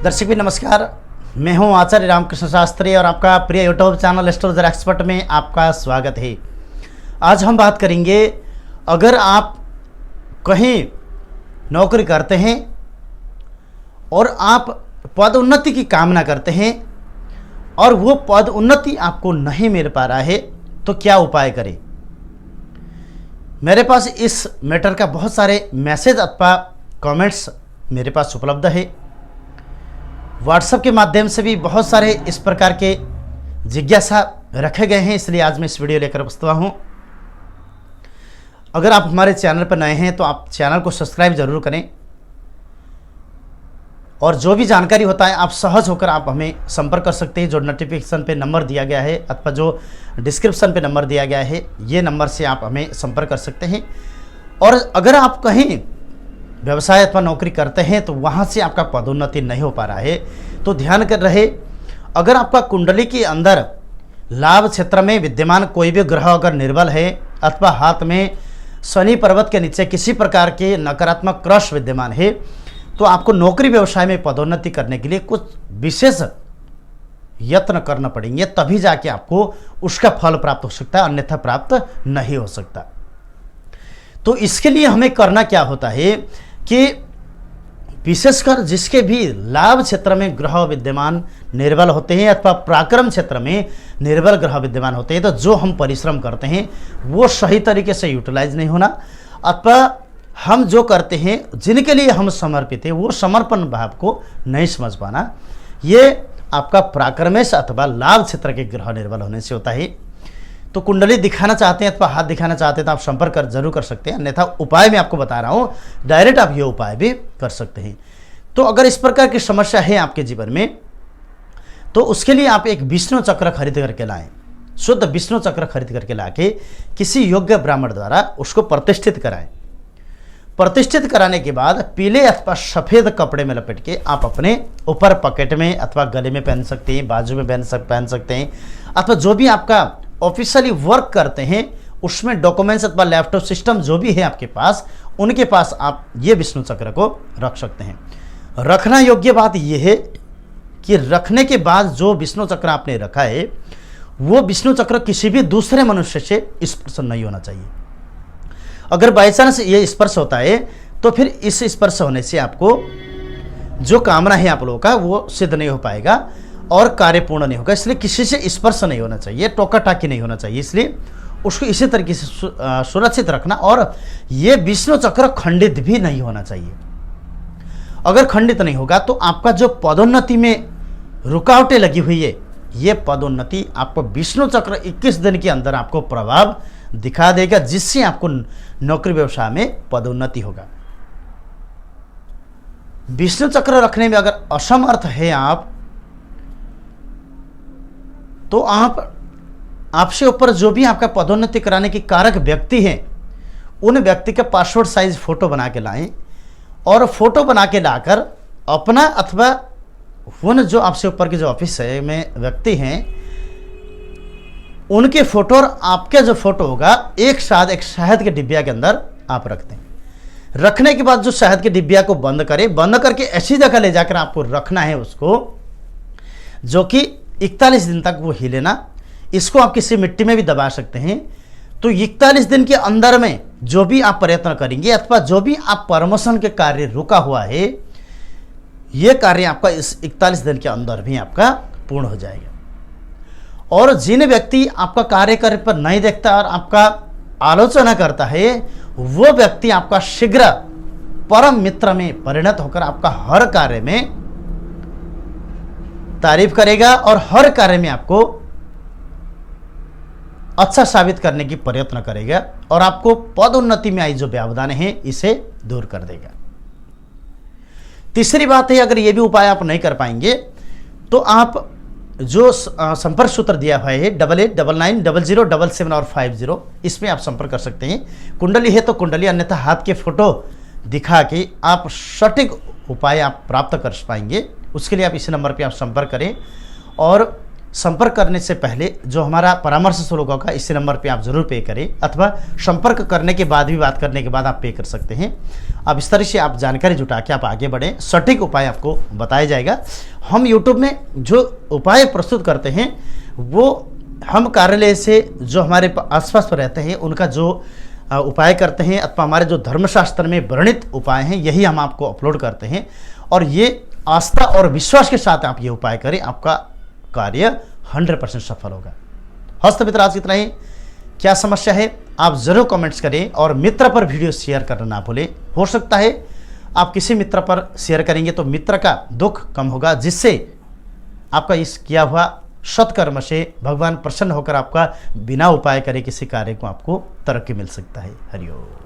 दर्शक भी नमस्कार, मैं हूं आचार्य रामकृष्ण शास्त्री और आपका प्रिय यूट्यूब चैनल एस्ट्रोलॉजर एक्सपर्ट में आपका स्वागत है। आज हम बात करेंगे, अगर आप कहीं नौकरी करते हैं और आप पद उन्नति की कामना करते हैं और वो पद उन्नति आपको नहीं मिल पा रहा है, तो क्या उपाय करें। मेरे पास इस मैटर का बहुत सारे मैसेज अथवा कमेंट्स मेरे पास उपलब्ध है। व्हाट्सएप के माध्यम से भी बहुत सारे इस प्रकार के जिज्ञासा रखे गए हैं, इसलिए आज मैं इस वीडियो लेकर उपस्थित हुआ हूँ। अगर आप हमारे चैनल पर नए हैं तो आप चैनल को सब्सक्राइब जरूर करें और जो भी जानकारी होता है आप सहज होकर आप हमें संपर्क कर सकते हैं। जो नोटिफिकेशन पे नंबर दिया गया है अथवा जो डिस्क्रिप्शन पे नंबर दिया गया है, ये नंबर से आप हमें संपर्क कर सकते हैं। और अगर आप कहीं व्यवसाय अथवा नौकरी करते हैं तो वहाँ से आपका पदोन्नति नहीं हो पा रहा है, तो ध्यान कर रहे, अगर आपका कुंडली के अंदर लाभ क्षेत्र में विद्यमान कोई भी ग्रह अगर निर्बल है अथवा हाथ में शनि पर्वत के नीचे किसी प्रकार के नकारात्मक क्रश विद्यमान है, तो आपको नौकरी व्यवसाय में पदोन्नति करने के लिए कुछ विशेष यत्न करना पड़ेंगे, तभी जाके आपको उसका फल प्राप्त हो सकता है, अन्यथा प्राप्त नहीं हो सकता। तो इसके लिए हमें करना क्या होता है कि विशेषकर जिसके भी लाभ क्षेत्र में ग्रह विद्यमान निर्बल होते हैं अथवा पराक्रम क्षेत्र में निर्बल ग्रह विद्यमान होते हैं, तो जो हम परिश्रम करते हैं वो सही तरीके से यूटिलाइज नहीं होना, अथवा हम जो करते हैं जिनके लिए हम समर्पित हैं वो समर्पण भाव को नहीं समझ पाना, ये आपका पराक्रमेश अथवा लाभ क्षेत्र के ग्रह निर्बल होने से होता है। तो कुंडली दिखाना चाहते हैं अथवा हाथ दिखाना चाहते हैं तो आप संपर्क जरूर कर सकते हैं, अन्यथा उपाय मैं आपको बता रहा हूँ, डायरेक्ट आप ये उपाय भी कर सकते हैं। तो अगर इस प्रकार की समस्या है आपके जीवन में, तो उसके लिए आप एक विष्णु चक्र खरीद करके लाएं, शुद्ध विष्णु चक्र खरीद करके लाके किसी योग्य ब्राह्मण द्वारा उसको प्रतिष्ठित कराएं। प्रतिष्ठित कराने के बाद पीले अथवा सफ़ेद कपड़े में लपेट के आप अपने ऊपर पॉकेट में अथवा गले में पहन सकते हैं, बाजू में पहन सकते हैं, अथवा जो भी आपका ऑफिशियली वर्क करते हैं उसमें डॉक्यूमेंट्स अथवा लैपटॉप सिस्टम जो भी है आपके पास, उनके पास आप ये विष्णु चक्र को रख सकते हैं। रखना योग्य बात यह है कि रखने के बाद जो विष्णु चक्र आपने रखा है वो विष्णु चक्र किसी भी दूसरे मनुष्य से स्पर्श नहीं होना चाहिए। अगर बाई चांस ये स्पर्श होता है तो फिर इस स्पर्श होने से आपको जो कामना है आप लोगों का वो सिद्ध नहीं हो पाएगा और कार्य पूर्ण नहीं होगा। इसलिए किसी से स्पर्श नहीं होना चाहिए, टोका टाकी नहीं होना चाहिए, इसलिए उसको इसी तरीके से सुरक्षित रखना। और ये विष्णु चक्र खंडित भी नहीं होना चाहिए। अगर खंडित नहीं होगा तो आपका जो पदोन्नति में रुकावटें लगी हुई है, ये पदोन्नति आपको विष्णु चक्र 21 दिन के अंदर आपको प्रभाव दिखा देगा, जिससे आपको नौकरी व्यवसाय में पदोन्नति होगा। विष्णु चक्र रखने में अगर असमर्थ है आप, तो आपसे ऊपर जो भी आपका पदोन्नति कराने की कारक व्यक्ति हैं, उन व्यक्ति का पासपोर्ट साइज फोटो बना के लाएं और फोटो बना के लाकर अपना अथवा उन जो आपसे ऊपर के जो ऑफिस है में व्यक्ति हैं उनके फोटो और आपका जो फोटो होगा एक साथ एक शहद के डिब्बिया के अंदर आप रख दें। रखने के बाद जो शहद के डिब्बिया को बंद करें, बंद करके ऐसी जगह ले जाकर आपको रखना है उसको, जो कि 41 दिन तक वो हिले ना। इसको आप किसी मिट्टी में भी दबा सकते हैं। तो 41 दिन के अंदर में जो भी आप प्रयत्न करेंगे अथवा जो भी आप प्रमोशन के कार्य रुका हुआ है, ये कार्य आपका इस 41 दिन के अंदर भी आपका पूर्ण हो जाएगा। और जिन व्यक्ति आपका कार्य पर नहीं देखता और आपका आलोचना करता है, वो व्यक्ति आपका शीघ्र परम मित्र में परिणत होकर आपका हर कार्य में तारीफ करेगा और हर कार्य में आपको अच्छा साबित करने की प्रयत्न करेगा और आपको पदोन्नति में आई जो व्यवधान है इसे दूर कर देगा। तीसरी बात है, अगर ये भी उपाय आप नहीं कर पाएंगे तो आप जो संपर्क सूत्र दिया हुआ है 88999007 और 50, इसमें आप संपर्क कर सकते हैं। कुंडली है तो कुंडली, अन्यथा हाथ के फोटो दिखा के आप सटीक उपाय आप प्राप्त कर पाएंगे। उसके लिए आप इसी नंबर पे आप संपर्क करें और संपर्क करने से पहले जो हमारा परामर्श शुल्क होगा इसी नंबर पे आप जरूर पे करें, अथवा संपर्क करने के बाद भी बात करने के बाद आप पे कर सकते हैं। अब इस तरह से आप जानकारी जुटा के आप आगे बढ़ें, सटीक उपाय आपको बताया जाएगा। हम यूट्यूब में जो उपाय प्रस्तुत करते हैं वो हम कार्यालय से जो हमारे आसपास पर रहते हैं उनका जो उपाय करते हैं अथवा हमारे जो धर्मशास्त्र में वर्णित उपाय हैं यही हम आपको अपलोड करते हैं। और ये आस्था और विश्वास के साथ आप ये उपाय करें, आपका कार्य 100% सफल होगा। हस्त मित्र, आज इतना ही। क्या समस्या है आप ज़रूर कमेंट्स करें और मित्र पर वीडियो शेयर करना ना भूलें। हो सकता है आप किसी मित्र पर शेयर करेंगे तो मित्र का दुख कम होगा, जिससे आपका इस किया हुआ सत्कर्म से भगवान प्रसन्न होकर आपका बिना उपाय करे किसी कार्य को आपको तरक्की मिल सकता है। हरिओम।